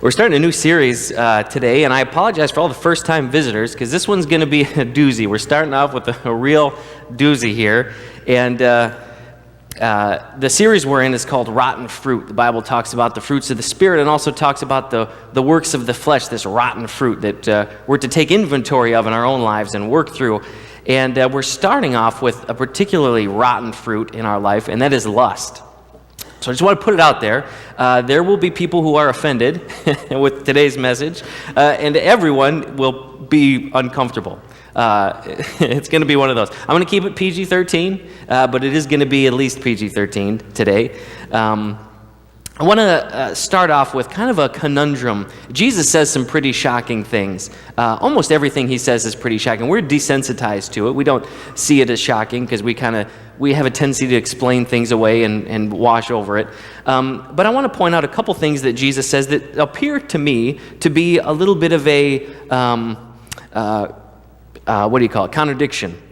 We're starting a new series today, and I apologize for all the first-time visitors because this one's going to be a doozy. We're starting off with a real doozy here, and the series we're in is called Rotten Fruit. The Bible talks about the fruits of the Spirit and also talks about the works of the flesh, this rotten fruit that we're to take inventory of in our own lives and work through. And we're starting off with a particularly rotten fruit in our life, and that is lust. So I just want to put it out there. There will be people who are offended with today's message, and everyone will be uncomfortable. It's going to be one of those. I'm going to keep it PG-13, but it is going to be at least PG-13 today. I want to start off with kind of a conundrum. Jesus says some pretty shocking things. Almost everything he says is pretty shocking. We're desensitized to it. We don't see it as shocking because we have a tendency to explain things away and wash over it. But I want to point out a couple things that Jesus says that appear to me to be a little bit of a, contradiction.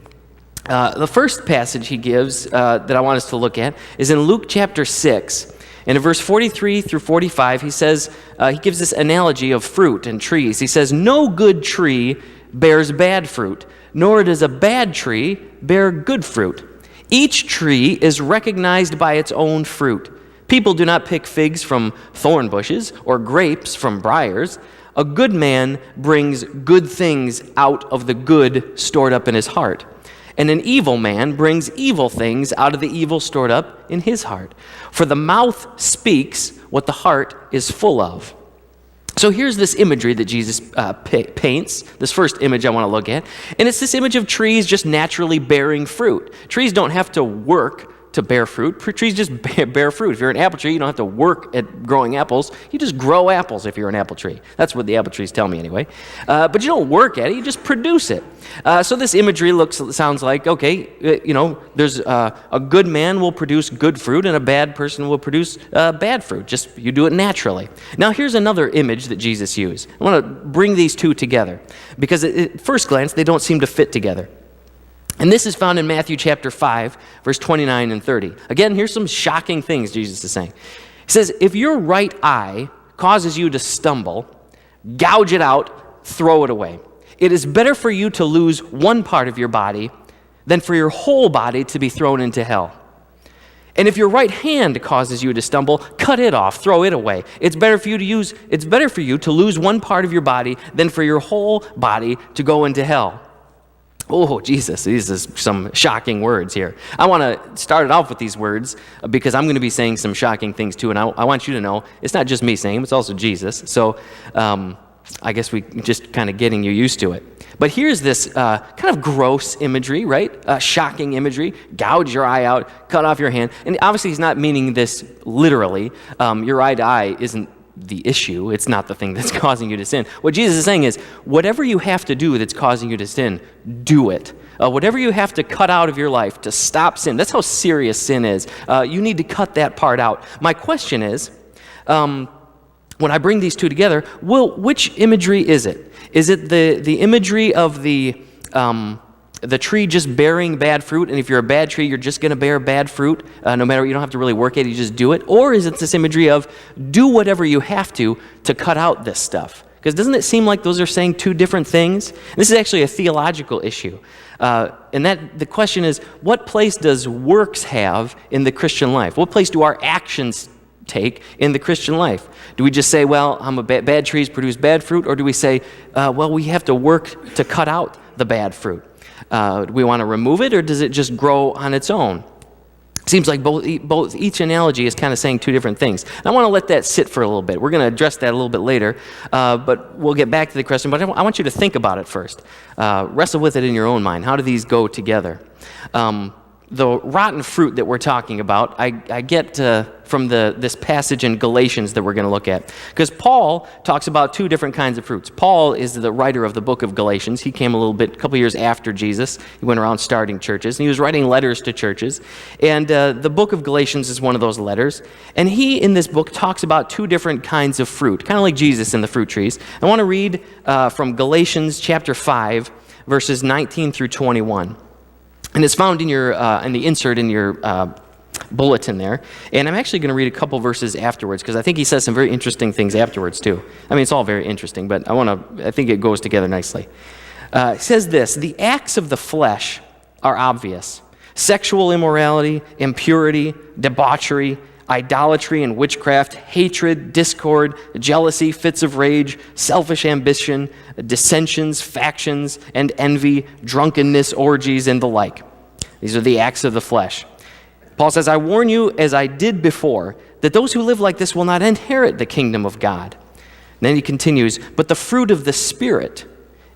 The first passage he gives that I want us to look at is in Luke chapter 6. And in verse 43 through 45, he says, he gives this analogy of fruit and trees. He says, "No good tree bears bad fruit, nor does a bad tree bear good fruit. Each tree is recognized by its own fruit. People do not pick figs from thorn bushes or grapes from briars. A good man brings good things out of the good stored up in his heart. And an evil man brings evil things out of the evil stored up in his heart. For the mouth speaks what the heart is full of." So here's this imagery that Jesus paints, this first image I want to look at. And it's this image of trees just naturally bearing fruit. Trees don't have to work to bear fruit. Trees just bear fruit. If you're an apple tree, you don't have to work at growing apples. You just grow apples if you're an apple tree. That's what the apple trees tell me anyway. But you don't work at it, you just produce it. So this imagery sounds like, okay, there's a good man will produce good fruit and a bad person will produce bad fruit. Just you do it naturally. Now here's another image that Jesus used. I want to bring these two together because at first glance they don't seem to fit together. And this is found in Matthew chapter 5, verse 29 and 30. Again, here's some shocking things Jesus is saying. He says, "If your right eye causes you to stumble, gouge it out, throw it away. It is better for you to lose one part of your body than for your whole body to be thrown into hell. And if your right hand causes you to stumble, cut it off, throw it away. It's better for you to lose one part of your body than for your whole body to go into hell." Oh, Jesus, these are some shocking words here. I want to start it off with these words because I'm going to be saying some shocking things too, and I want you to know it's not just me saying them, it's also Jesus. So I guess we just kind of getting you used to it. But here's this kind of gross imagery, right? Shocking imagery. Gouge your eye out, cut off your hand. And obviously he's not meaning this literally. Your eye to eye isn't the issue. It's not the thing that's causing you to sin. What Jesus is saying is, whatever you have to do that's causing you to sin, do it. Whatever you have to cut out of your life to stop sin, that's how serious sin is. You need to cut that part out. My question is, when I bring these two together, which imagery is it? Is it the imagery of the tree just bearing bad fruit, and if you're a bad tree, you're just going to bear bad fruit, no matter, you don't have to really work at it, you just do it? Or is it this imagery of do whatever you have to cut out this stuff? Because doesn't it seem like those are saying two different things? This is actually a theological issue. And the question is, what place does works have in the Christian life? What place do our actions take in the Christian life? Do we just say, well, bad trees produce bad fruit? Or do we say, well, we have to work to cut out the bad fruit? Do we want to remove it, or does it just grow on its own? Seems like each analogy is kind of saying two different things. And I want to let that sit for a little bit. We're going to address that a little bit later, but we'll get back to the question. But I want you to think about it first. Wrestle with it in your own mind. How do these go together? The rotten fruit that we're talking about, I get from this passage in Galatians that we're going to look at. Because Paul talks about two different kinds of fruits. Paul is the writer of the book of Galatians. He came a couple years after Jesus. He went around starting churches, and he was writing letters to churches. And the book of Galatians is one of those letters. And he, in this book, talks about two different kinds of fruit, kind of like Jesus in the fruit trees. I want to read from Galatians chapter 5, verses 19 through 21. And it's found in the insert in your bulletin there. And I'm actually going to read a couple verses afterwards because I think he says some very interesting things afterwards too. I mean, it's all very interesting, but I think it goes together nicely. It says this: the acts of the flesh are obvious: sexual immorality, impurity, debauchery, idolatry and witchcraft, hatred, discord, jealousy, fits of rage, selfish ambition, dissensions, factions, and envy, drunkenness, orgies, and the like. These are the acts of the flesh. Paul says, I warn you, as I did before, that those who live like this will not inherit the kingdom of God. And then he continues, but the fruit of the Spirit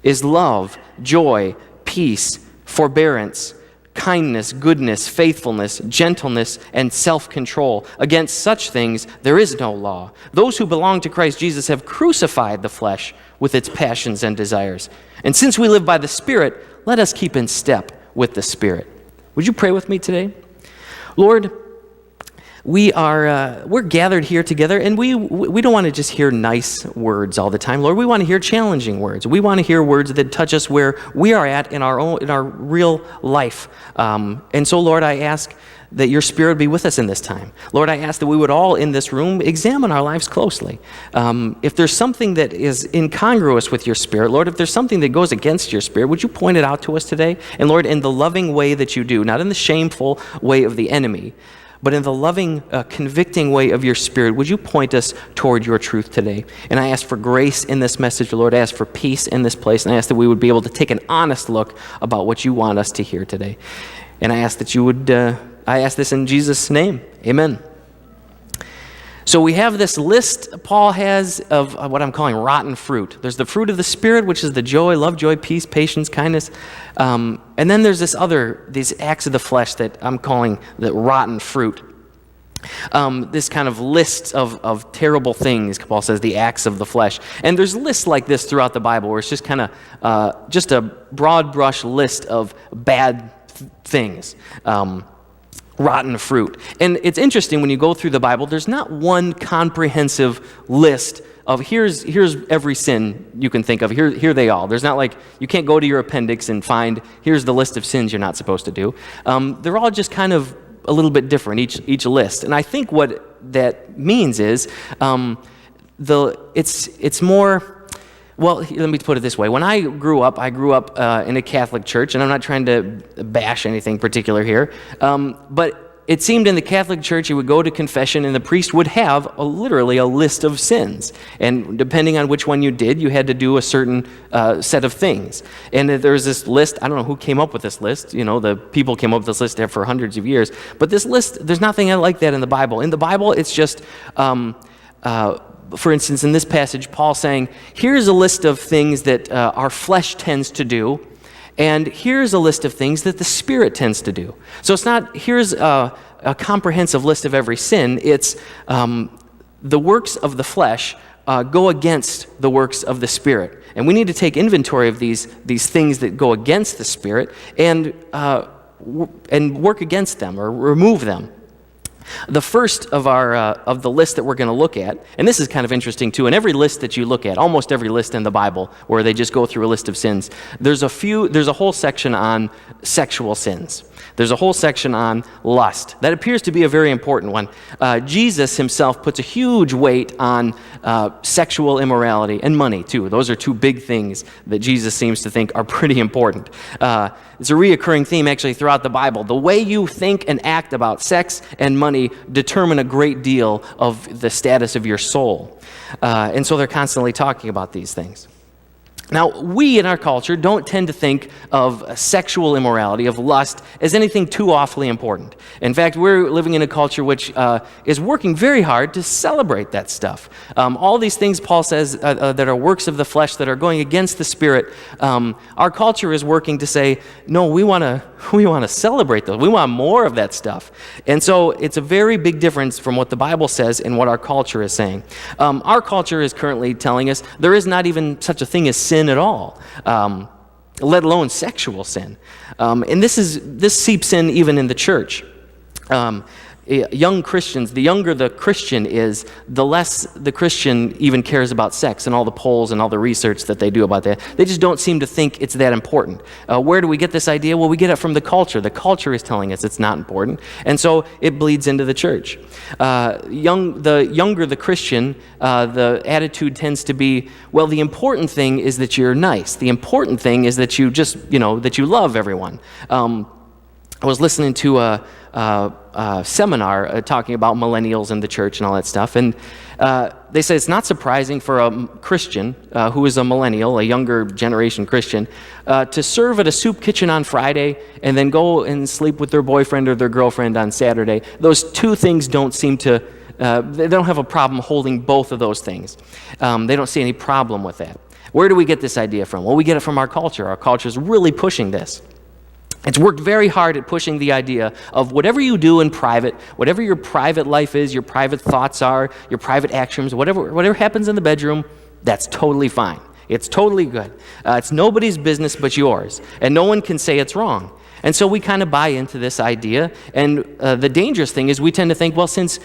is love, joy, peace, forbearance, kindness, goodness, faithfulness, gentleness, and self-control. Against such things there is no law. Those who belong to Christ Jesus have crucified the flesh with its passions and desires. And since we live by the Spirit, let us keep in step with the Spirit. Would you pray with me today? Lord, we're gathered here together, and we don't want to just hear nice words all the time. Lord, we want to hear challenging words. We want to hear words that touch us where we are at in our real life. And so, Lord, I ask that your Spirit be with us in this time. Lord, I ask that we would all in this room examine our lives closely. If there's something that is incongruous with your Spirit, Lord, if there's something that goes against your Spirit, would you point it out to us today? And Lord, in the loving way that you do, not in the shameful way of the enemy, but in the loving, convicting way of your Spirit, would you point us toward your truth today? And I ask for grace in this message, Lord. I ask for peace in this place, and I ask that we would be able to take an honest look about what you want us to hear today. And I ask that you would, I ask this in Jesus' name. Amen. So we have this list Paul has of what I'm calling rotten fruit. There's the fruit of the Spirit, which is the joy, love, joy, peace, patience, kindness. And then there's these acts of the flesh that I'm calling the rotten fruit. This kind of list of terrible things, Paul says, the acts of the flesh. And there's lists like this throughout the Bible where it's just kind of just a broad brush list of bad things. Rotten fruit. And it's interesting when you go through the Bible, there's not one comprehensive list of here's every sin you can think of. Here they all. There's not like, you can't go to your appendix and find, here's the list of sins you're not supposed to do. They're all just kind of a little bit different, each list. And I think what that means is it's more. Well, let me put it this way. When I grew up in a Catholic church, and I'm not trying to bash anything particular here, but it seemed in the Catholic church you would go to confession and the priest would have literally a list of sins. And depending on which one you did, you had to do a certain set of things. And there was this list. I don't know who came up with this list. You know, the people came up with this list there for hundreds of years. But this list, there's nothing like that in the Bible. In the Bible, it's just... for instance, in this passage, Paul saying, here's a list of things that our flesh tends to do, and here's a list of things that the Spirit tends to do. So it's not, here's a comprehensive list of every sin. It's the works of the flesh go against the works of the Spirit. And we need to take inventory of these things that go against the Spirit and work against them or remove them. The first of the list that we're going to look at, and this is kind of interesting too, in every list that you look at, almost every list in the Bible where they just go through a list of sins, there's a whole section on sexual sins. There's a whole section on lust. That appears to be a very important one. Jesus himself puts a huge weight on sexual immorality and money too. Those are two big things that Jesus seems to think are pretty important. It's a reoccurring theme actually throughout the Bible. The way you think and act about sex and money determine a great deal of the status of your soul. And so they're constantly talking about these things. Now, we in our culture don't tend to think of sexual immorality, of lust, as anything too awfully important. In fact, we're living in a culture which is working very hard to celebrate that stuff. All these things Paul says that are works of the flesh that are going against the Spirit, our culture is working to say, no, we want to celebrate those. We want more of that stuff. And so it's a very big difference from what the Bible says and what our culture is saying. Our culture is currently telling us there is not even such a thing as sin at all, let alone sexual sin. And this seeps in even in the church. young Christians, the younger the Christian is, the less the Christian even cares about sex and all the polls and all the research that they do about that. They just don't seem to think it's that important. Where do we get this idea? Well, we get it from the culture. The culture is telling us it's not important, and so it bleeds into the church. The younger the Christian, the attitude tends to be, well, the important thing is that you're nice. The important thing is that you just, that you love everyone. I was listening to a seminar talking about millennials in the church and all that stuff, and they say it's not surprising for a Christian who is a millennial, a younger generation Christian, to serve at a soup kitchen on Friday and then go and sleep with their boyfriend or their girlfriend on Saturday. Those two things don't seem to, they don't have a problem holding both of those things. They don't see any problem with that. Where do we get this idea from? Well, we get it from our culture. Our culture is really pushing this. It's worked very hard at pushing the idea of whatever you do in private, whatever your private life is, your private thoughts are, your private actions, whatever happens in the bedroom, that's totally fine. It's totally good. It's nobody's business but yours, and no one can say it's wrong. And so we kind of buy into this idea, and the dangerous thing is we tend to think, well, since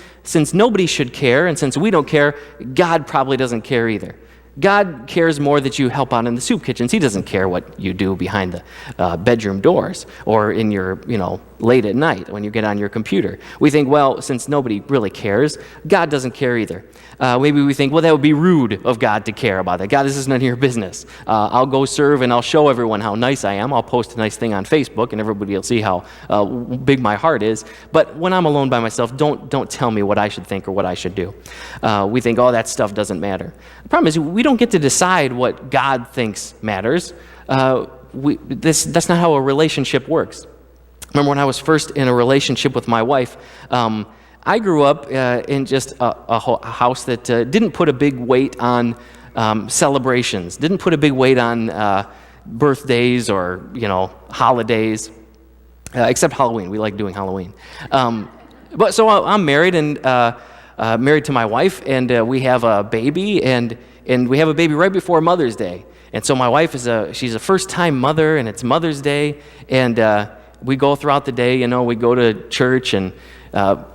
nobody should care, and since we don't care, God probably doesn't care either. God cares more that you help out in the soup kitchens. He doesn't care what you do behind the bedroom doors or in your, late at night when you get on your computer. We think, well, since nobody really cares, God doesn't care either. Maybe we think, well, that would be rude of God to care about that. God, this is none of your business. I'll go serve and I'll show everyone how nice I am. I'll post a nice thing on Facebook and everybody will see how big my heart is. But when I'm alone by myself, don't tell me what I should think or what I should do. We think, oh, that stuff doesn't matter. The problem is we don't get to decide what God thinks matters. That's not how a relationship works. Remember when I was first in a relationship with my wife, I grew up in just a house that didn't put a big weight on celebrations, didn't put a big weight on birthdays or, holidays, except Halloween. We like doing Halloween. But so I'm married and married to my wife, and we have a baby, and we have a baby right before Mother's Day. And so my wife she's a first-time mother, and it's Mother's Day, and we go throughout the day, we go to church, and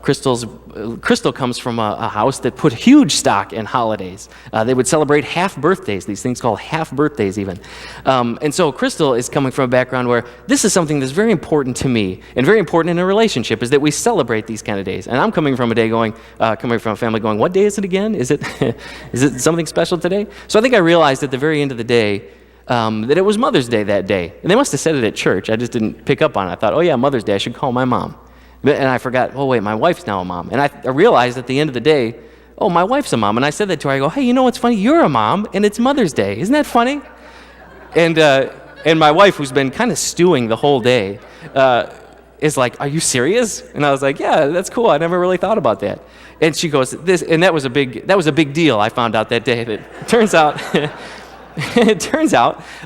Crystal comes from a house that put huge stock in holidays. They would celebrate half birthdays, these things called half birthdays even. And so Crystal is coming from a background where this is something that's very important to me and very important in a relationship, is that we celebrate these kind of days. And I'm coming from a family going, what day is it again? Is it something special today? So I think I realized at the very end of the day that it was Mother's Day that day. And they must have said it at church. I just didn't pick up on it. I thought, oh yeah, Mother's Day, I should call my mom. And I forgot, oh wait, my wife's now a mom. And I realized at the end of the day, oh, my wife's a mom. And I said that to her. I go, hey, you know what's funny? You're a mom, and it's Mother's Day. Isn't that funny? And my wife, who's been kind of stewing the whole day, is like, are you serious? And I was like, yeah, that's cool. I never really thought about that. And she goes, that was a big deal. I found out that day. That turns out,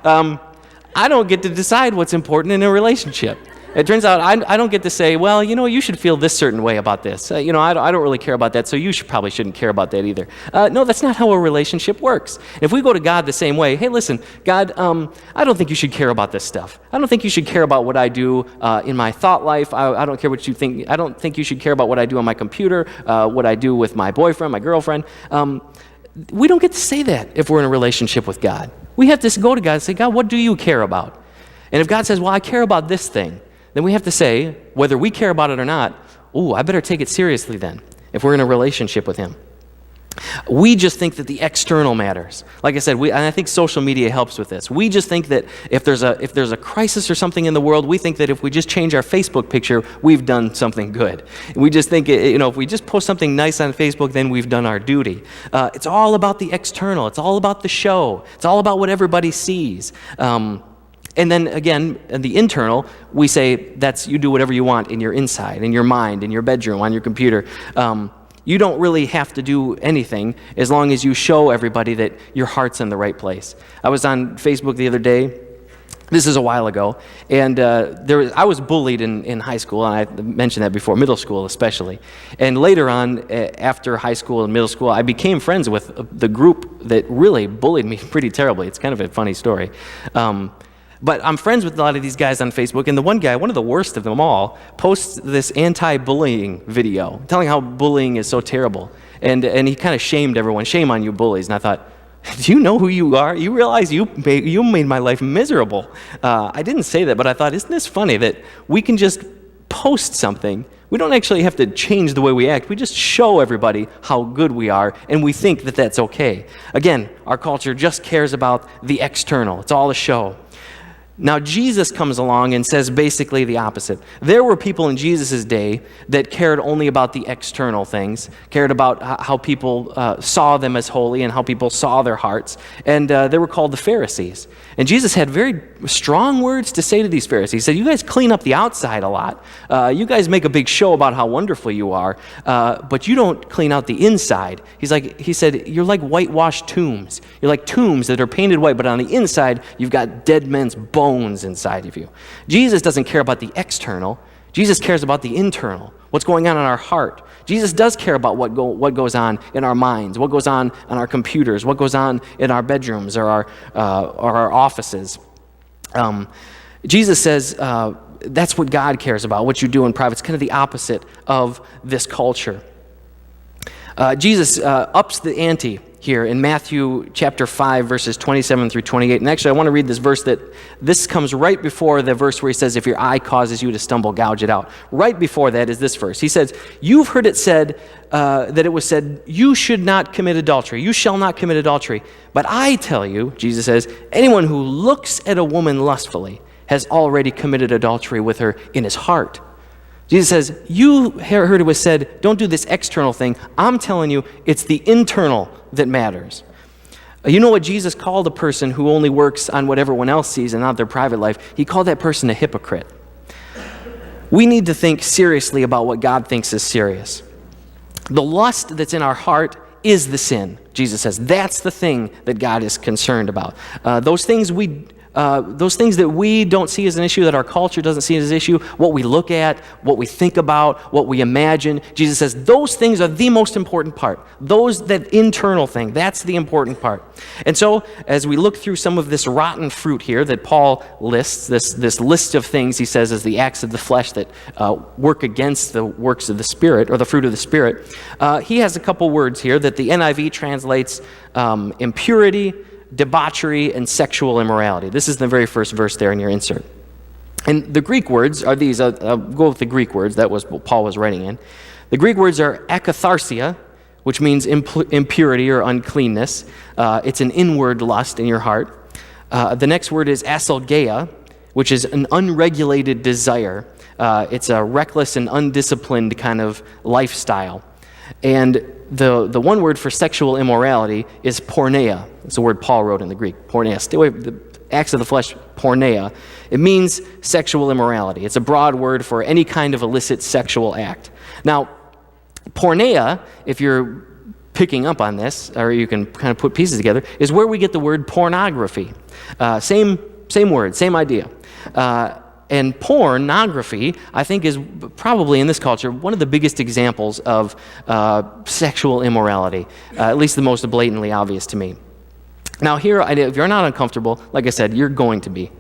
I don't get to decide what's important in a relationship. It turns out I don't get to say, well, you should feel this certain way about this. I don't really care about that, so you probably shouldn't care about that either. No, that's not how a relationship works. If we go to God the same way, hey, listen, God, I don't think you should care about this stuff. I don't think you should care about what I do in my thought life. I don't care what you think. I don't think you should care about what I do on my computer, what I do with my boyfriend, my girlfriend. We don't get to say that if we're in a relationship with God. We have to go to God and say, God, what do you care about? And if God says, well, I care about this thing, then we have to say, whether we care about it or not, I better take it seriously then, if we're in a relationship with him. We just think that the external matters. Like I said, and I think social media helps with this. We just think that if there's a crisis or something in the world, we think that if we just change our Facebook picture, we've done something good. We just think, if we just post something nice on Facebook, then we've done our duty. It's all about the external. It's all about the show. It's all about what everybody sees. And then again, in the internal, we say you do whatever you want in your inside, in your mind, in your bedroom, on your computer. You don't really have to do anything as long as you show everybody that your heart's in the right place. I was on Facebook the other day. This is a while ago, and I was bullied in high school, and I mentioned that before, middle school especially. And later on, after high school and middle school, I became friends with the group that really bullied me pretty terribly. It's kind of a funny story. But I'm friends with a lot of these guys on Facebook, and the one guy, one of the worst of them all, posts this anti-bullying video, telling how bullying is so terrible. And he kind of shamed everyone. Shame on you bullies. And I thought, do you know who you are? You realize you made my life miserable. I didn't say that, but I thought, isn't this funny that we can just post something? We don't actually have to change the way we act. We just show everybody how good we are, and we think that that's okay. Again, our culture just cares about the external. It's all a show. Now, Jesus comes along and says basically the opposite. There were people in Jesus' day that cared only about the external things, cared about how people saw them as holy and how people saw their hearts, and they were called the Pharisees. And Jesus had very strong words to say to these Pharisees. He said, you guys clean up the outside a lot. You guys make a big show about how wonderful you are, but you don't clean out the inside. He said, you're like whitewashed tombs. You're like tombs that are painted white, but on the inside, you've got dead men's bones inside of you. Jesus doesn't care about the external. Jesus cares about the internal, what's going on in our heart. Jesus does care about what goes on in our minds, what goes on our computers, what goes on in our bedrooms or our offices. Jesus says that's what God cares about, what you do in private. It's kind of the opposite of this culture. Jesus ups the ante here in Matthew chapter 5, verses 27 through 28. And actually, I want to read this verse this comes right before the verse where he says, if your eye causes you to stumble, gouge it out. Right before that is this verse. He says, you've heard it said, that it was said, you should not commit adultery. You shall not commit adultery. But I tell you, Jesus says, anyone who looks at a woman lustfully has already committed adultery with her in his heart. Jesus says, you heard it was said, don't do this external thing. I'm telling you, it's the internal that matters. You know what Jesus called a person who only works on what everyone else sees and not their private life? He called that person a hypocrite. We need to think seriously about what God thinks is serious. The lust that's in our heart is the sin, Jesus says. That's the thing that God is concerned about. Those things that we don't see as an issue, that our culture doesn't see as an issue, what we look at, what we think about, what we imagine, Jesus says those things are the most important part. That internal thing, that's the important part. And so, as we look through some of this rotten fruit here that Paul lists, this list of things he says as the acts of the flesh that work against the works of the Spirit, or the fruit of the Spirit, he has a couple words here that the NIV translates impurity, debauchery, and sexual immorality. This is the very first verse there in your insert. And the Greek words are these. I'll go with the Greek words. That was what Paul was writing in. The Greek words are akatharsia, which means impurity or uncleanness. It's an inward lust in your heart. The next word is asalgeia, which is an unregulated desire. It's a reckless and undisciplined kind of lifestyle. And the one word for sexual immorality is porneia. It's the word Paul wrote in the Greek, porneia. Stay away from the acts of the flesh, porneia. It means sexual immorality. It's a broad word for any kind of illicit sexual act. Now, porneia, if you're picking up on this, or you can kind of put pieces together, is where we get the word pornography. Same word, same idea. And pornography, I think, is probably in this culture one of the biggest examples of sexual immorality, at least the most blatantly obvious to me. Now here, if you're not uncomfortable, like I said, you're going to be.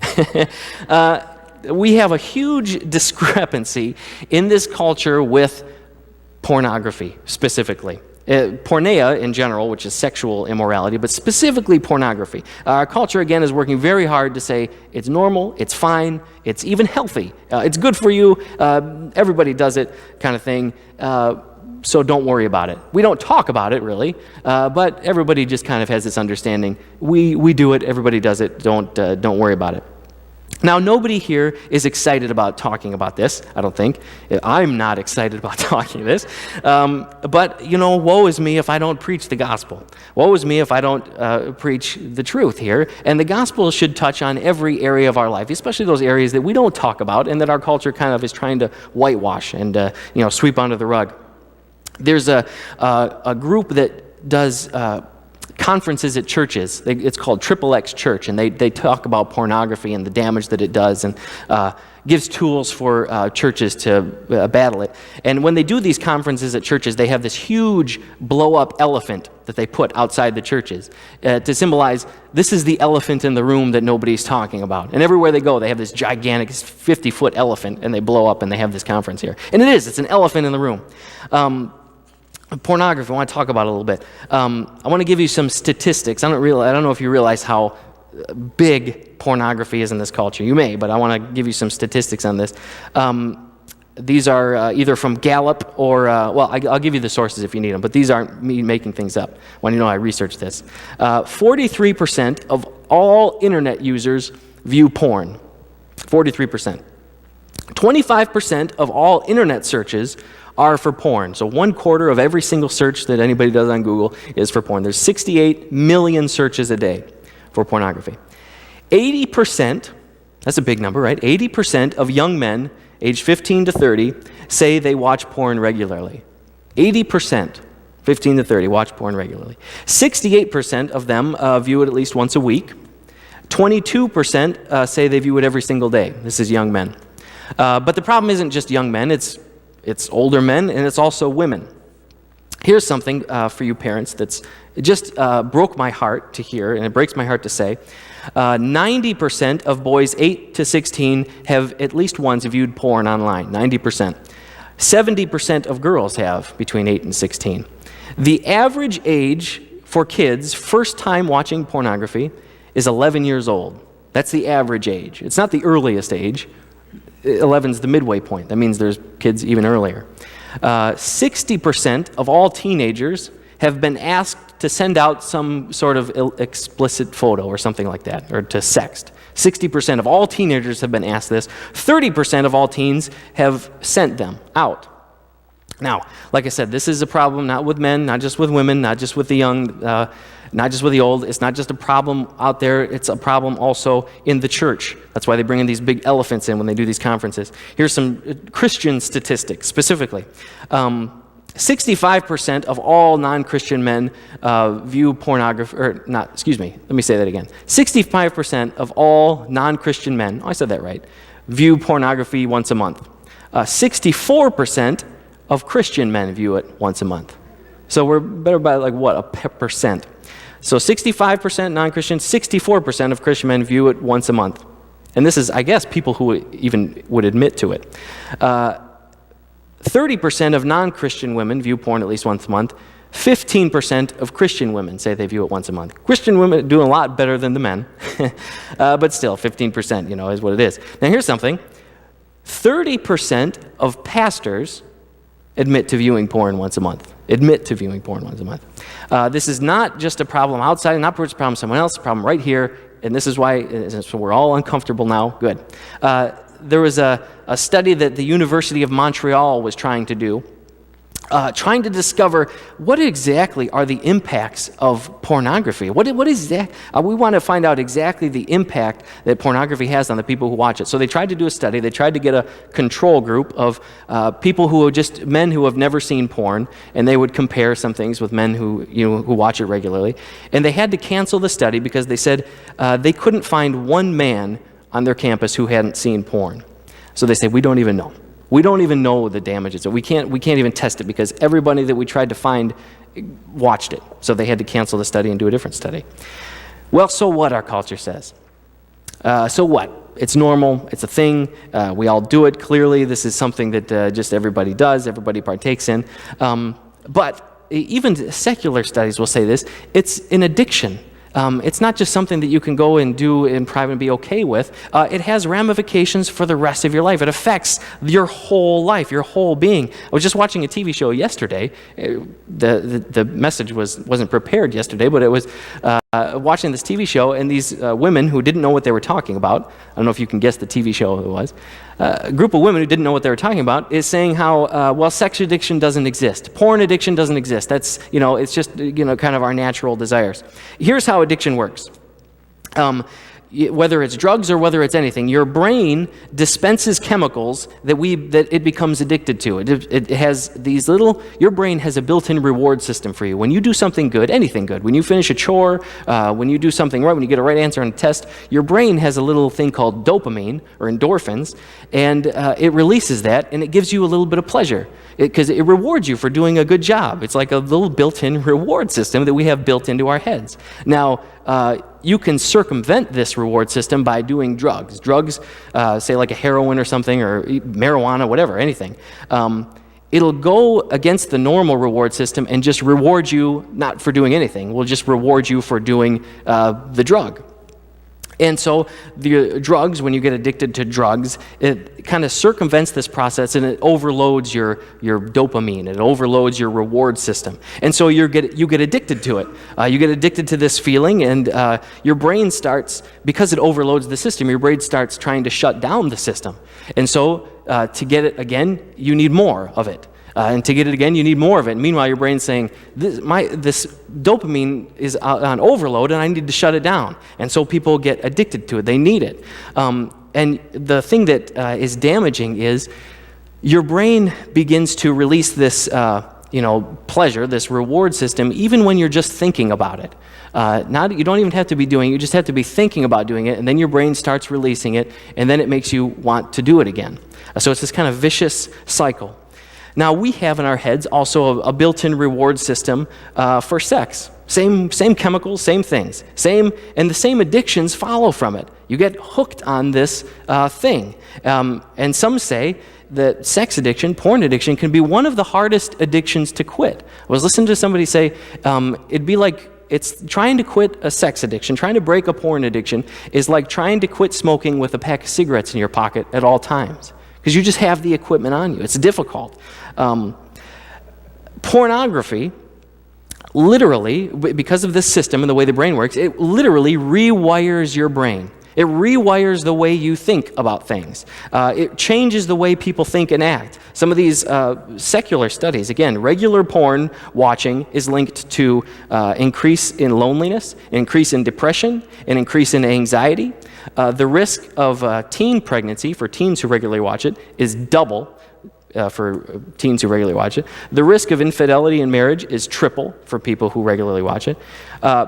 We have a huge discrepancy in this culture with pornography, specifically. Porneia in general, which is sexual immorality, but specifically pornography. Our culture, again, is working very hard to say it's normal, it's fine, it's even healthy, it's good for you, everybody does it kind of thing, so don't worry about it. We don't talk about it, really, but everybody just kind of has this understanding. We do it, everybody does it, don't worry about it. Now, nobody here is excited about talking about this, I don't think. I'm not excited about talking this. But, woe is me if I don't preach the gospel. Woe is me if I don't preach the truth here. And the gospel should touch on every area of our life, especially those areas that we don't talk about and that our culture kind of is trying to whitewash and, sweep under the rug. There's a group that does conferences at churches. It's called XXX Church, and they talk about pornography and the damage that it does, and gives tools for churches to battle it. And when they do these conferences at churches, they have this huge blow-up elephant that they put outside the churches to symbolize this is the elephant in the room that nobody's talking about. And everywhere they go, they have this gigantic 50-foot elephant, and they blow up, and they have this conference here. And it's an elephant in the room. Pornography, I want to talk about it a little bit. I want to give you some statistics. I don't know if you realize how big pornography is in this culture. You may, but I want to give you some statistics on this. These are either from Gallup or, I'll give you the sources if you need them, but these aren't me making things up. When you know I researched this. 43% of all internet users view porn. 43%. 25% of all internet searches are for porn. So 1/4 of every single search that anybody does on Google is for porn. There's 68 million searches a day for pornography. 80%, that's a big number, right? 80% of young men aged 15 to 30 say they watch porn regularly. 80%, 15 to 30, watch porn regularly. 68% of them view it at least once a week. 22% say they view it every single day. This is young men. But the problem isn't just young men, it's older men, and it's also women. Here's something for you parents it just broke my heart to hear, and it breaks my heart to say. 90% of boys 8 to 16 have at least once viewed porn online, 90%. 70% of girls have between 8 and 16. The average age for kids first time watching pornography is 11 years old. That's the average age. It's not the earliest age. 11 is the midway point. That means there's kids even earlier. 60% of all teenagers have been asked to send out some sort of explicit photo or something like that, or to sext. 60% of all teenagers have been asked this. 30% of all teens have sent them out. Now, like I said, this is a problem not with men, not just with women, not just with the young, not just with the old. It's not just a problem out there, it's a problem also in the church. That's why they bring in these big elephants in when they do these conferences. Here's some Christian statistics specifically. 65% of all non-Christian men view pornography, let me say that again. 65% of all non-Christian men, I said that right, view pornography once a month. 64% of Christian men view it once a month. So we're better by a percent. So 65% non-Christian, 64% of Christian men view it once a month. And this is, I guess, people who even would admit to it. 30% of non-Christian women view porn at least once a month. 15% of Christian women say they view it once a month. Christian women do a lot better than the men. But still, 15%, is what it is. Now here's something. 30% of pastors admit to viewing porn once a month. This is not just a problem outside, not just a problem somewhere else, it's a problem right here, and this is why so we're all uncomfortable now. Good. There was a study that the University of Montreal was trying to do, trying to discover what exactly are the impacts of pornography. What is that? We want to find out exactly the impact that pornography has on the people who watch it. So they tried to do a study. They tried to get a control group of people men who have never seen porn, and they would compare some things with men who watch it regularly. And they had to cancel the study because they said they couldn't find one man on their campus who hadn't seen porn. So they said, we don't even know. We don't even know the damages. So we can't even test it because everybody that we tried to find watched it. So they had to cancel the study and do a different study. Well, so what, our culture says. So what? It's normal. It's a thing. We all do it. Clearly, this is something that just everybody does. Everybody partakes in. But even secular studies will say this. It's an addiction. It's not just something that you can go and do in private and be okay with. It has ramifications for the rest of your life. It affects your whole life, your whole being. I was just watching a TV show yesterday. The message wasn't prepared yesterday, but it was watching this TV show, and these women who didn't know what they were talking about, I don't know if you can guess the TV show it was, a group of women who didn't know what they were talking about is saying how, sex addiction doesn't exist. Porn addiction doesn't exist. That's, it's just, kind of our natural desires. Here's how addiction works. whether it's drugs or whether it's anything, your brain dispenses chemicals that it becomes addicted to. It has these your brain has a built-in reward system for you. When you do something good, anything good, when you finish a chore, when you do something right, when you get a right answer on a test, your brain has a little thing called dopamine or endorphins, and it releases that, and it gives you a little bit of pleasure because it rewards you for doing a good job. It's like a little built-in reward system that we have built into our heads. Now, you can circumvent this reward system by doing drugs. Drugs, say like a heroin or something, or marijuana, whatever, anything. It'll go against the normal reward system and just reward you not for doing anything. We'll just reward you for doing the drug. And so the drugs, when you get addicted to drugs, it kind of circumvents this process and it overloads your dopamine. It overloads your reward system. And so you get addicted to it. You get addicted to this feeling, and your brain starts, because it overloads the system, your brain starts trying to shut down the system. And so to get it again, you need more of it. And to get it again, you need more of it. Meanwhile, your brain's saying, this dopamine is on overload, and I need to shut it down. And so people get addicted to it. They need it. And the thing that is damaging is your brain begins to release this pleasure, this reward system, even when you're just thinking about it. You don't even have to be doing it, you just have to be thinking about doing it, and then your brain starts releasing it, and then it makes you want to do it again. So it's this kind of vicious cycle. Now, we have in our heads also a built-in reward system for sex. Same chemicals, same things. And the same addictions follow from it. You get hooked on this thing. And some say that sex addiction, porn addiction, can be one of the hardest addictions to quit. I was listening to somebody say, it'd be like, it's trying to quit a sex addiction, trying to break a porn addiction is like trying to quit smoking with a pack of cigarettes in your pocket at all times. Because you just have the equipment on you. It's difficult. Pornography, literally, because of this system and the way the brain works, it literally rewires your brain. It rewires the way you think about things. It changes the way people think and act. Some of these secular studies, again, regular porn watching is linked to increase in loneliness, increase in depression, an increase in anxiety. The risk of teen pregnancy for teens who regularly watch it is double for teens who regularly watch it. The risk of infidelity in marriage is triple for people who regularly watch it.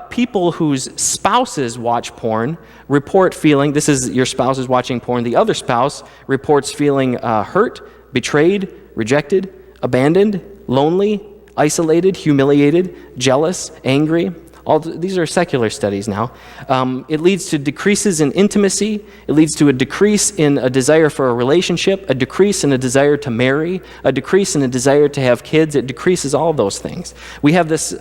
People whose spouses watch porn report feeling, this is your spouse is watching porn, the other spouse reports feeling hurt, betrayed, rejected, abandoned, lonely, isolated, humiliated, jealous, angry. These are secular studies now. It leads to decreases in intimacy. It leads to a decrease in a desire for a relationship, a decrease in a desire to marry, a decrease in a desire to have kids. It decreases all of those things. We have this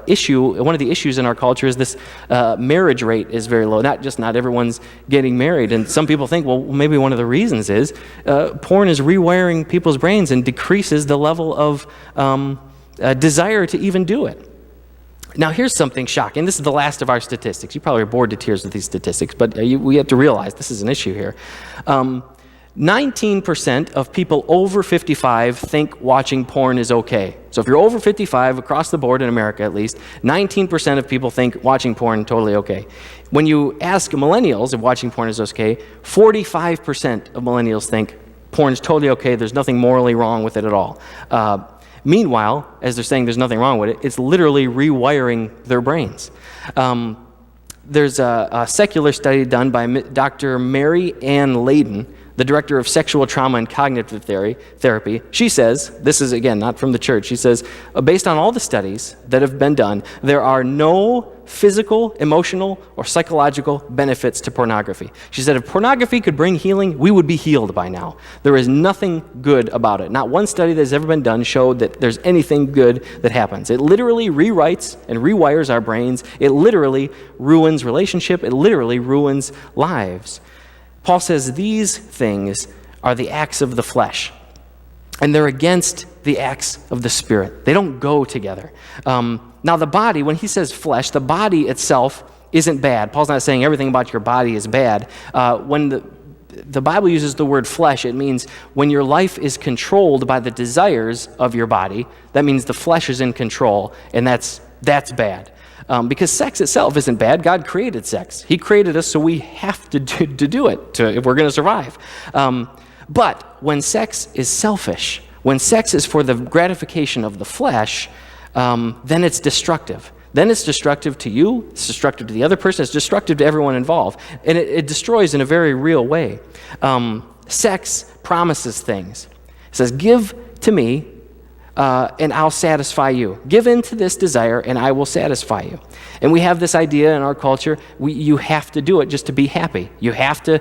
issue. One of the issues in our culture is this marriage rate is very low. Not everyone's getting married. And some people think, well, maybe one of the reasons is porn is rewiring people's brains and decreases the level of desire to even do it. Now, here's something shocking. This is the last of our statistics. You probably are bored to tears with these statistics, but we have to realize this is an issue here. 19% of people over 55 think watching porn is okay. So if you're over 55, across the board in America at least, 19% of people think watching porn totally okay. When you ask millennials if watching porn is okay, 45% of millennials think porn is totally okay. There's nothing morally wrong with it at all. Meanwhile, as they're saying there's nothing wrong with it, it's literally rewiring their brains. There's a secular study done by Dr. Mary Ann Layden, the director of sexual trauma and cognitive therapy. She says, this is again not from the church, she says, based on all the studies that have been done, there are no physical, emotional, or psychological benefits to pornography. She said if pornography could bring healing, we would be healed by now. There is nothing good about it. Not one study that has ever been done showed that there's anything good that happens. It literally rewrites and rewires our brains. It literally ruins relationship. It literally ruins lives. Paul says these things are the acts of the flesh, and they're against the acts of the Spirit. They don't go together. Now the body, when he says flesh, the body itself isn't bad. Paul's not saying everything about your body is bad. When the Bible uses the word flesh, it means when your life is controlled by the desires of your body, that means the flesh is in control, and that's bad. because sex itself isn't bad. God created sex. He created us, so we have to do it if we're going to survive. But when sex is selfish, when sex is for the gratification of the flesh, then it's destructive. Then it's destructive to you, it's destructive to the other person, it's destructive to everyone involved. And it destroys in a very real way. Sex promises things. It says, give to me, and I'll satisfy you. Give in to this desire, and I will satisfy you. And we have this idea in our culture, you have to do it just to be happy. You have to.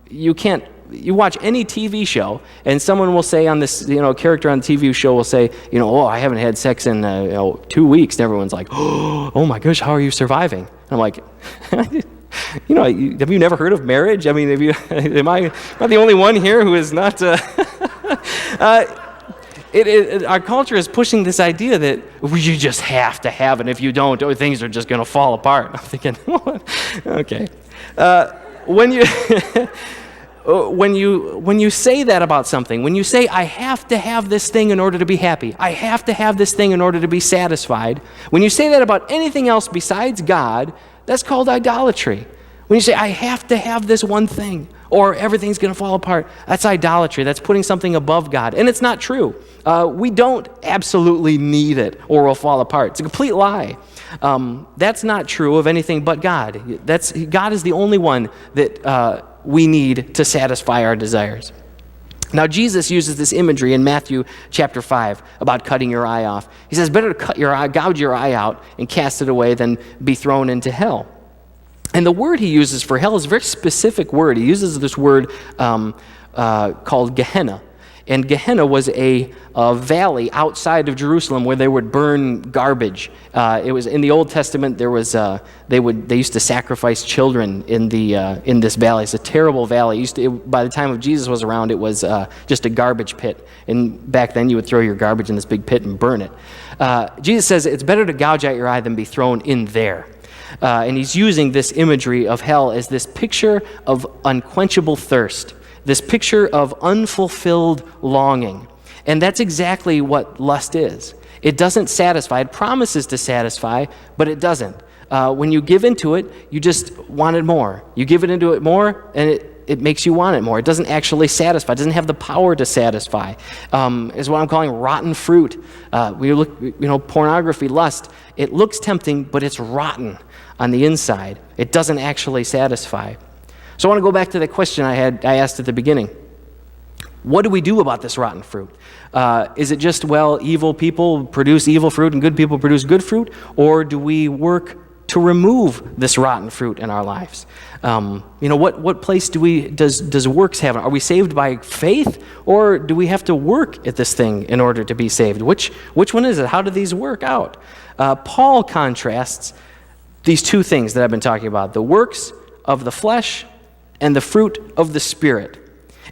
You can't. You watch any TV show, and someone will say on this, character on the TV show will say, I haven't had sex in 2 weeks, and everyone's like, oh my gosh, how are you surviving? And I'm like, have you never heard of marriage? I mean, am I the only one here who is not? Our culture is pushing this idea that you just have to have it. If you don't, things are just going to fall apart. I'm thinking, okay. When you say that about something, when you say, I have to have this thing in order to be happy, I have to have this thing in order to be satisfied, when you say that about anything else besides God, that's called idolatry. When you say, I have to have this one thing, or everything's going to fall apart, that's idolatry. That's putting something above God. And it's not true. We don't absolutely need it, or we'll fall apart. It's a complete lie. That's not true of anything but God. God is the only one that we need to satisfy our desires. Now, Jesus uses this imagery in Matthew chapter 5 about cutting your eye off. He says, better to gouge your eye out and cast it away than be thrown into hell. And the word he uses for hell is a very specific word. He uses this word called Gehenna. And Gehenna was a valley outside of Jerusalem where they would burn garbage. It was in the Old Testament. There was they used to sacrifice children in this valley. It's a terrible valley. By the time of Jesus was around, it was just a garbage pit. And back then, you would throw your garbage in this big pit and burn it. Jesus says it's better to gouge out your eye than be thrown in there. And he's using this imagery of hell as this picture of unquenchable thirst. This picture of unfulfilled longing. And that's exactly what lust is. It doesn't satisfy. It promises to satisfy, but it doesn't. When you give into it, you just want it more. You give it into it more, and it makes you want it more. It doesn't actually satisfy. It doesn't have the power to satisfy. Is what I'm calling rotten fruit. We look, pornography, lust, it looks tempting, but it's rotten on the inside. It doesn't actually satisfy. So I want to go back to the question I asked at the beginning. What do we do about this rotten fruit? Is it just, evil people produce evil fruit and good people produce good fruit? Or do we work to remove this rotten fruit in our lives? What place does works have? Are we saved by faith, or do we have to work at this thing in order to be saved? Which one is it? How do these work out? Paul contrasts these two things that I've been talking about, the works of the flesh and the fruit of the Spirit.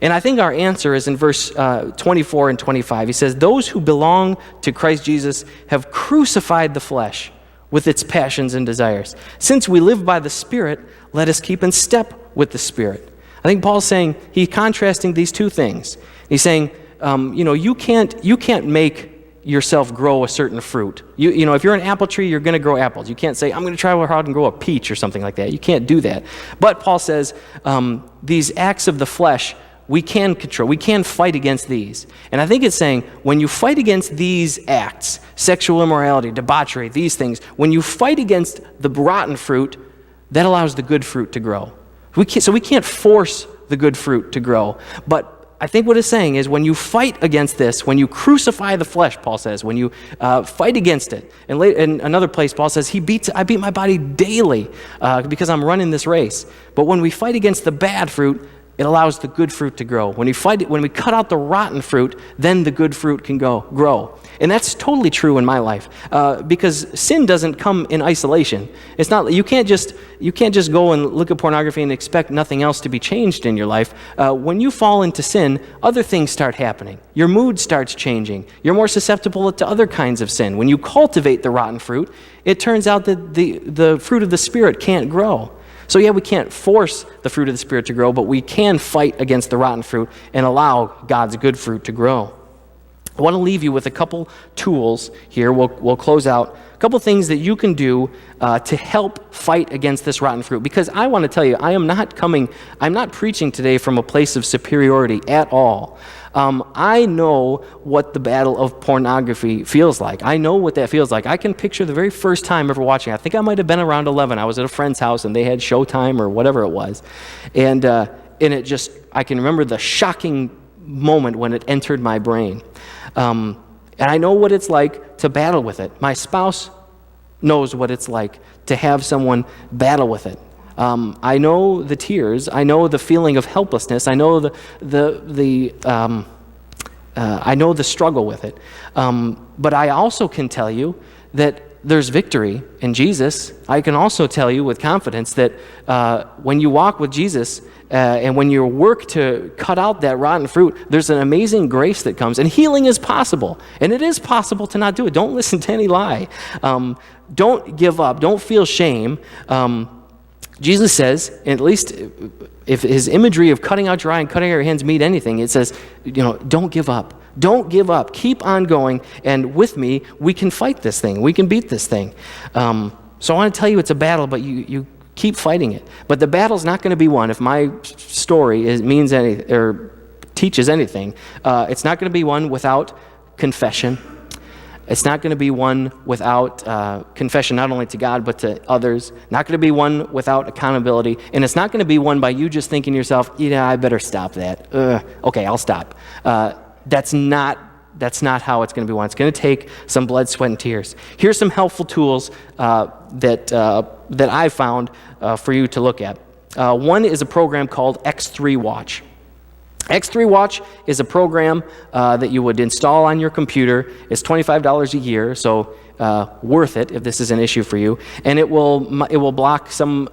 And I think our answer is in verse 24 and 25. He says, those who belong to Christ Jesus have crucified the flesh with its passions and desires. Since we live by the Spirit, let us keep in step with the Spirit. I think Paul's saying, he's contrasting these two things. He's saying, you can't make yourself grow a certain fruit. If you're an apple tree, you're going to grow apples. You can't say, I'm going to try hard and grow a peach or something like that. You can't do that. But Paul says, these acts of the flesh, we can control. We can fight against these. And I think it's saying, when you fight against these acts, sexual immorality, debauchery, these things, when you fight against the rotten fruit, that allows the good fruit to grow. We can't force the good fruit to grow. But I think what it's saying is when you fight against this, when you crucify the flesh, Paul says, when you fight against it. And in another place, Paul says, I beat my body daily because I'm running this race. But when we fight against the bad fruit, it allows the good fruit to grow. When we cut out the rotten fruit, then the good fruit can grow. And that's totally true in my life because sin doesn't come in isolation. It's not you can't just go and look at pornography and expect nothing else to be changed in your life. When you fall into sin, other things start happening. Your mood starts changing. You're more susceptible to other kinds of sin. When you cultivate the rotten fruit, it turns out that the fruit of the Spirit can't grow. So we can't force the fruit of the Spirit to grow, but we can fight against the rotten fruit and allow God's good fruit to grow. I want to leave you with a couple tools here. We'll close out. A couple things that you can do to help fight against this rotten fruit. Because I want to tell you, I'm not preaching today from a place of superiority at all. I know what the battle of pornography feels like. I know what that feels like. I can picture the very first time ever watching. I think I might have been around 11. I was at a friend's house and they had Showtime or whatever it was. And it just, I can remember the shocking moment when it entered my brain. And I know what it's like to battle with it. My spouse knows what it's like to have someone battle with it. I know the tears. I know the feeling of helplessness. I know I know the struggle with it. But I also can tell you that there's victory in Jesus. I can also tell you with confidence that when you walk with Jesus and when you work to cut out that rotten fruit, there's an amazing grace that comes, and healing is possible. And it is possible to not do it. Don't listen to any lie. Don't give up. Don't feel shame. Jesus says, at least if his imagery of cutting out your eye and cutting out your hands mean anything, it says, don't give up. Don't give up. Keep on going. And with me, we can fight this thing. We can beat this thing. So I want to tell you it's a battle, but you keep fighting it. But the battle's not going to be won. If my story means anything or teaches anything, it's not going to be won without confession. It's not going to be one without confession, not only to God, but to others. Not going to be one without accountability. And it's not going to be one by you just thinking to yourself, I better stop that. Okay, I'll stop. That's not how it's going to be won. It's going to take some blood, sweat, and tears. Here's some helpful tools that I found for you to look at. One is a program called X3 Watch. X3 Watch is a program that you would install on your computer. It's $25 a year, so worth it if this is an issue for you. And it will block some.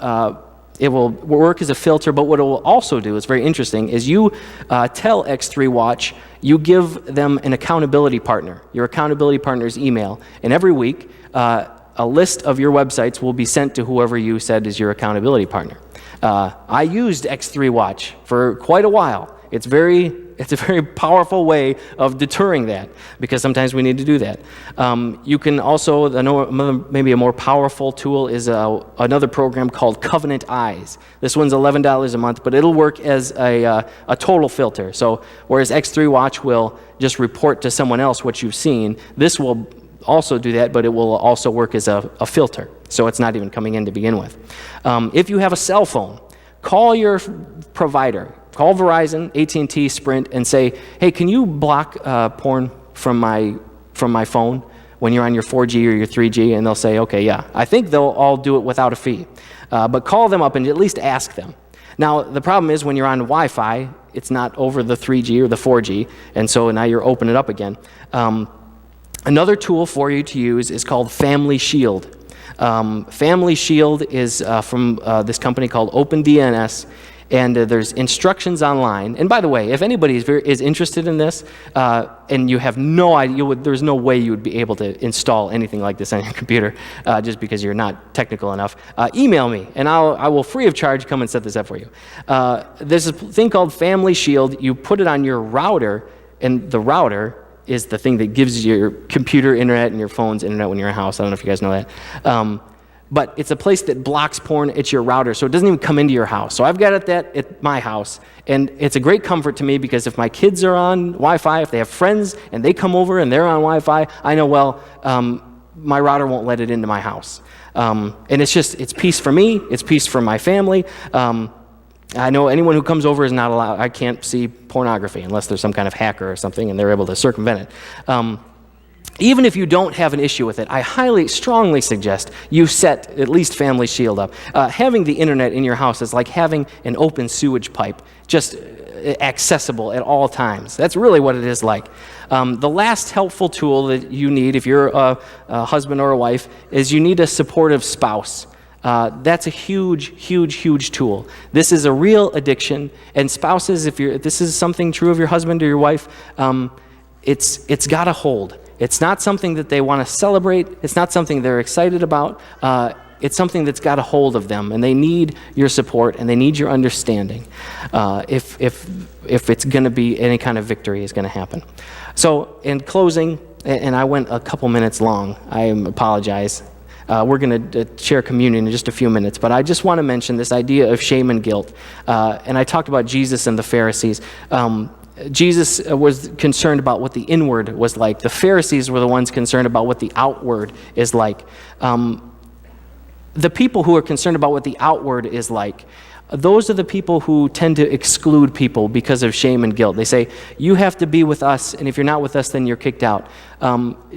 It will work as a filter, but what it will also do, is very interesting, is you tell X3 Watch, you give them an accountability partner, your accountability partner's email, and every week a list of your websites will be sent to whoever you said is your accountability partner. I used X3 Watch for quite a while. It's a very powerful way of deterring that, because sometimes we need to do that. You can also, maybe a more powerful tool is another program called Covenant Eyes. This one's $11 a month, but it'll work as a total filter. So whereas X3 Watch will just report to someone else what you've seen, this will also do that, but it will also work as a filter. So it's not even coming in to begin with. If you have a cell phone, call your provider. Call Verizon, AT&T, Sprint, and say, hey, can you block porn from my phone when you're on your 4G or your 3G? And they'll say, okay, yeah. I think they'll all do it without a fee. But call them up and at least ask them. Now, the problem is when you're on Wi-Fi, it's not over the 3G or the 4G, and so now you're opening it up again. Another tool for you to use is called Family Shield. Family Shield is from this company called OpenDNS. And there's instructions online. And by the way, if anybody is interested in this, and you have no idea, there's no way you would be able to install anything like this on your computer, just because you're not technical enough, email me, and I will free of charge come and set this up for you. There's a thing called Family Shield. You put it on your router, and the router is the thing that gives your computer internet and your phone's internet when you're in a house. I don't know if you guys know that. But it's a place that blocks porn. It's your router, so it doesn't even come into your house. So I've got it at my house, and it's a great comfort to me, because if my kids are on Wi-Fi, if they have friends and they come over and they're on Wi-Fi, I know, my router won't let it into my house. And it's peace for me. It's peace for my family. I know anyone who comes over is not allowed. I can't see pornography unless there's some kind of hacker or something and they're able to circumvent it. Even if you don't have an issue with it, I strongly suggest you set at least Family Shield up. Having the internet in your house is like having an open sewage pipe, just accessible at all times. That's really what it is like. The last helpful tool that you need, if you're a husband or a wife, is you need a supportive spouse. That's a huge tool. This is a real addiction, and spouses, if this is something true of your husband or your wife, it's got to hold. It's not something that they want to celebrate. It's not something they're excited about. It's something that's got a hold of them, and they need your support and they need your understanding if it's going to be any kind of victory is going to happen. So in closing, and I went a couple minutes long, I apologize. We're going to share communion in just a few minutes, but I just want to mention this idea of shame and guilt. And I talked about Jesus and the Pharisees. Jesus was concerned about what the inward was like. The Pharisees were the ones concerned about what the outward is like. The people who are concerned about what the outward is like, those are the people who tend to exclude people because of shame and guilt. They say, you have to be with us, and if you're not with us, then you're kicked out.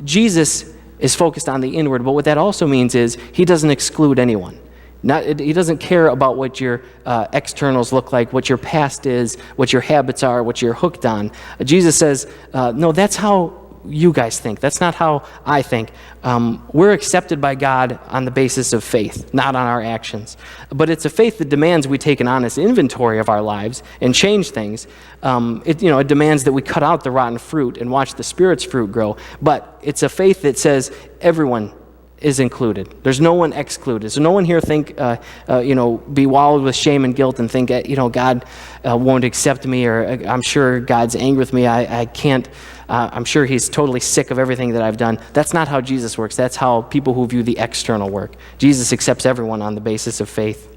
Jesus is focused on the inward, but what that also means is he doesn't exclude anyone. He doesn't care about what your externals look like, what your past is, what your habits are, what you're hooked on. Jesus says, no, that's how you guys think. That's not how I think. We're accepted by God on the basis of faith, not on our actions. But it's a faith that demands we take an honest inventory of our lives and change things. It demands that we cut out the rotten fruit and watch the Spirit's fruit grow. But it's a faith that says everyone is included. There's no one excluded. So no one here be wallowed with shame and guilt and think, God won't accept me, or I'm sure God's angry with me. I can't. I'm sure he's totally sick of everything that I've done. That's not how Jesus works. That's how people who view the external work. Jesus accepts everyone on the basis of faith.